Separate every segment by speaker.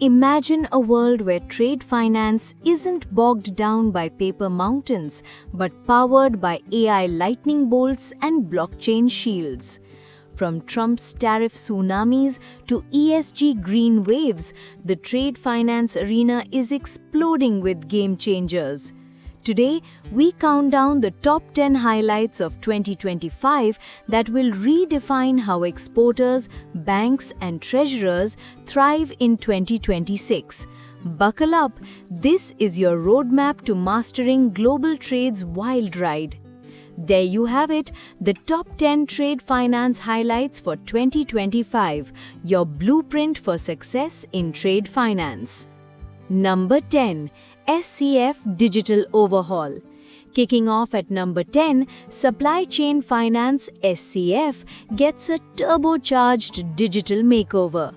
Speaker 1: Imagine a world where trade finance isn't bogged down by paper mountains, but powered by AI lightning bolts and blockchain shields. From Trump's tariff tsunamis to ESG green waves, the trade finance arena is exploding with game changers. Today, we count down the top 10 highlights of 2025 that will redefine how exporters, banks, and treasurers thrive in 2026. Buckle up, this is your roadmap to mastering global trade's wild ride. There you have it, the top 10 trade finance highlights for 2025, your blueprint for success in trade finance. Number 10. SCF Digital Overhaul. Kicking off at number 10, Supply Chain Finance SCF gets a turbocharged digital makeover.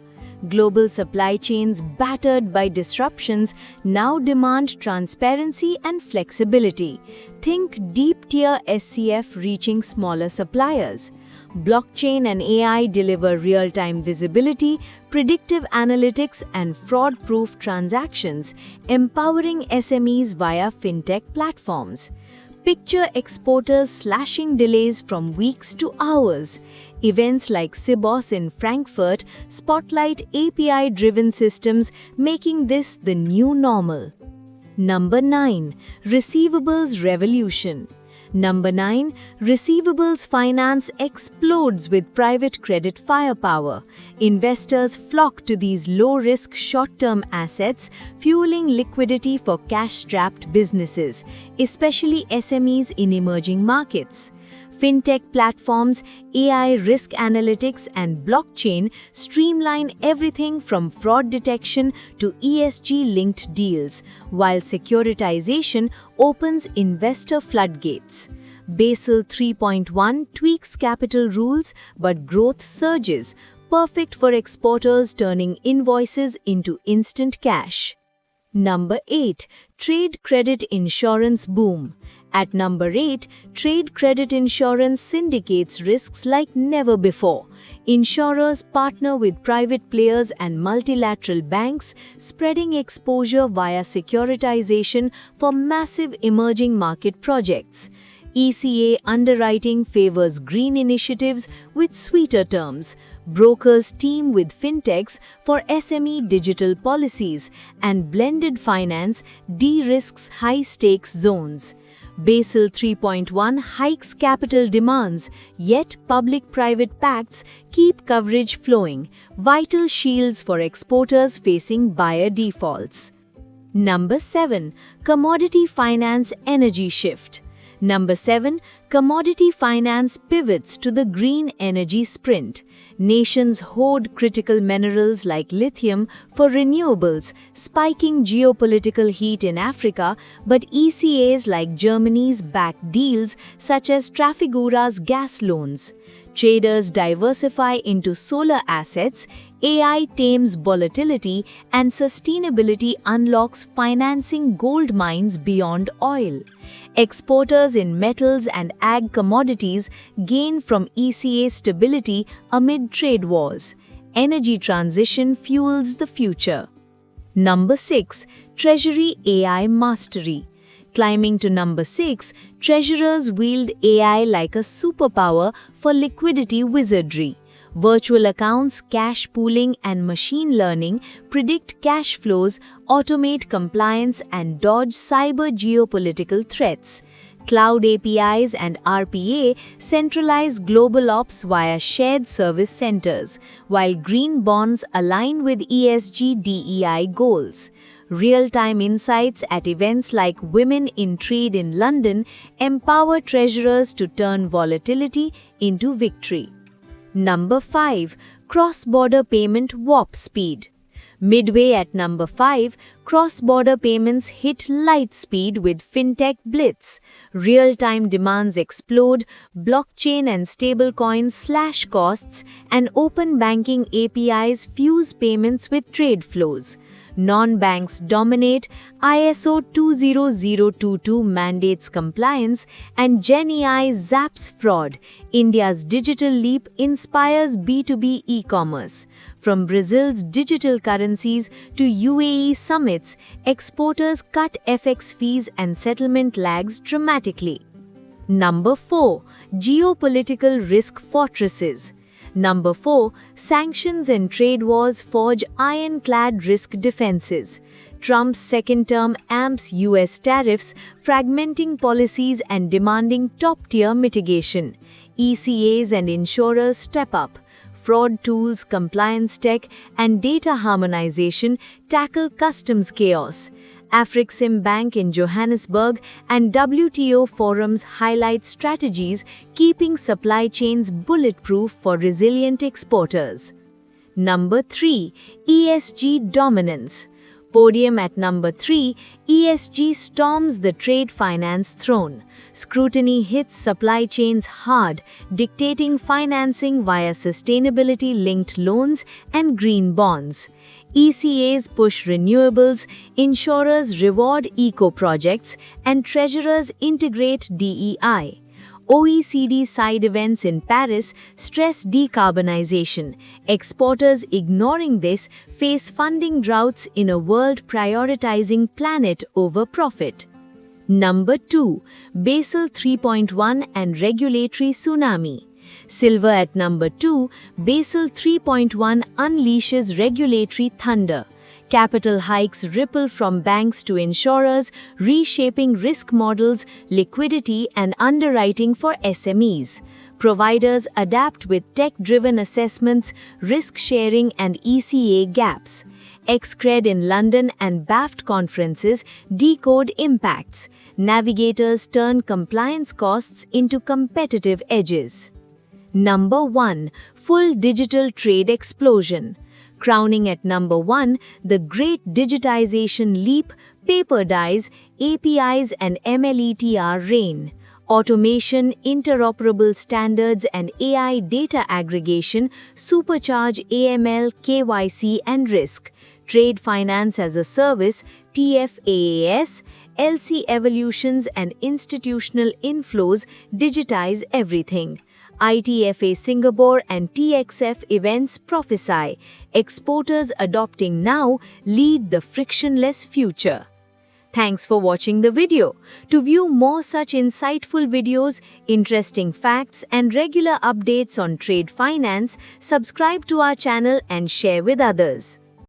Speaker 1: Global supply chains battered by disruptions now demand transparency and flexibility. Think deep-tier SCF reaching smaller suppliers. Blockchain and AI deliver real-time visibility, predictive analytics, and fraud-proof transactions, empowering SMEs via fintech platforms. Picture exporters slashing delays from weeks to hours. Events like Sibos in Frankfurt spotlight API-driven systems, making this the new normal. Number 9. Receivables Revolution. Number 9. Receivables finance explodes with private credit firepower. Investors flock to these low-risk short-term assets, fueling liquidity for cash-strapped businesses, especially SMEs in emerging markets. Fintech platforms, AI risk analytics, and blockchain streamline everything from fraud detection to ESG-linked deals, while securitization opens investor floodgates. Basel 3.1 tweaks capital rules, but growth surges, perfect for exporters turning invoices into instant cash. Number 8. Trade Credit Insurance Boom. At number 8, trade credit insurance syndicates risks like never before. Insurers partner with private players and multilateral banks, spreading exposure via securitization for massive emerging market projects. ECA underwriting favors green initiatives with sweeter terms. Brokers team with fintechs for SME digital policies, and blended finance de-risks high-stakes zones. Basel 3.1 hikes capital demands, yet public-private pacts keep coverage flowing, vital shields for exporters facing buyer defaults. Number 7. Commodity Finance Energy Shift. Number 7. Commodity finance pivots to the green energy sprint. Nations hoard critical minerals like lithium for renewables, spiking geopolitical heat in Africa, but ECAs like Germany's back deals such as Trafigura's gas loans. Traders diversify into solar assets, AI tames volatility, and sustainability unlocks financing gold mines beyond oil. Exporters in metals and ag commodities gain from ECA stability amid trade wars. Energy transition fuels the future. Number 6. Treasury AI Mastery. Climbing to number 6, treasurers wield AI like a superpower for liquidity wizardry. Virtual accounts, cash pooling, and machine learning predict cash flows, automate compliance, and dodge cyber geopolitical threats. Cloud APIs and RPA centralize global ops via shared service centers, while green bonds align with ESG DEI goals. Real-time insights at events like Women in Trade in London empower treasurers to turn volatility into victory. Number 5. Cross-border payment warp speed. Midway at number 5, cross-border payments hit light speed with fintech blitz. Real-time demands explode, blockchain and stablecoins slash costs, and open banking APIs fuse payments with trade flows. Non-banks dominate, ISO 20022 mandates compliance, and GenAI zaps fraud. India's digital leap inspires B2B e-commerce. From Brazil's digital currencies to UAE summits, exporters cut FX fees and settlement lags dramatically. Number 4. Geopolitical risk fortresses. Number 4. Sanctions and trade wars forge ironclad risk defenses. Trump's second term amps US tariffs, fragmenting policies and demanding top-tier mitigation. ECAs and insurers step up. Fraud tools, compliance tech, and data harmonization tackle customs chaos. Afreximbank in Johannesburg and WTO forums highlight strategies keeping supply chains bulletproof for resilient exporters. Number 3. ESG dominance. Podium at number 3, ESG storms the trade finance throne. Scrutiny hits supply chains hard, dictating financing via sustainability-linked loans and green bonds. ECAs push renewables, insurers reward eco-projects, and treasurers integrate DEI. OECD side events in Paris stress decarbonization. Exporters ignoring this face funding droughts in a world prioritizing planet over profit. Number 2. Basel 3.1 and regulatory tsunami. Silver at number 2, Basel 3.1 unleashes regulatory thunder. Capital hikes ripple from banks to insurers, reshaping risk models, liquidity, and underwriting for SMEs. Providers adapt with tech-driven assessments, risk sharing, and ECA gaps. XCred in London and BAFT conferences decode impacts. Navigators turn compliance costs into competitive edges. Number 1. Full digital trade explosion. Crowning at number 1, the great digitization leap, paper dies, APIs and MLETR reign. Automation, interoperable standards, and AI data aggregation supercharge AML, KYC, and risk. Trade finance as a service, TFAAS, LC evolutions, and institutional inflows digitize everything. ITFA Singapore and TXF events prophesy. Exporters adopting now lead the frictionless future. Thanks for watching the video. To view more such insightful videos, interesting facts, and regular updates on trade finance, subscribe to our channel and share with others.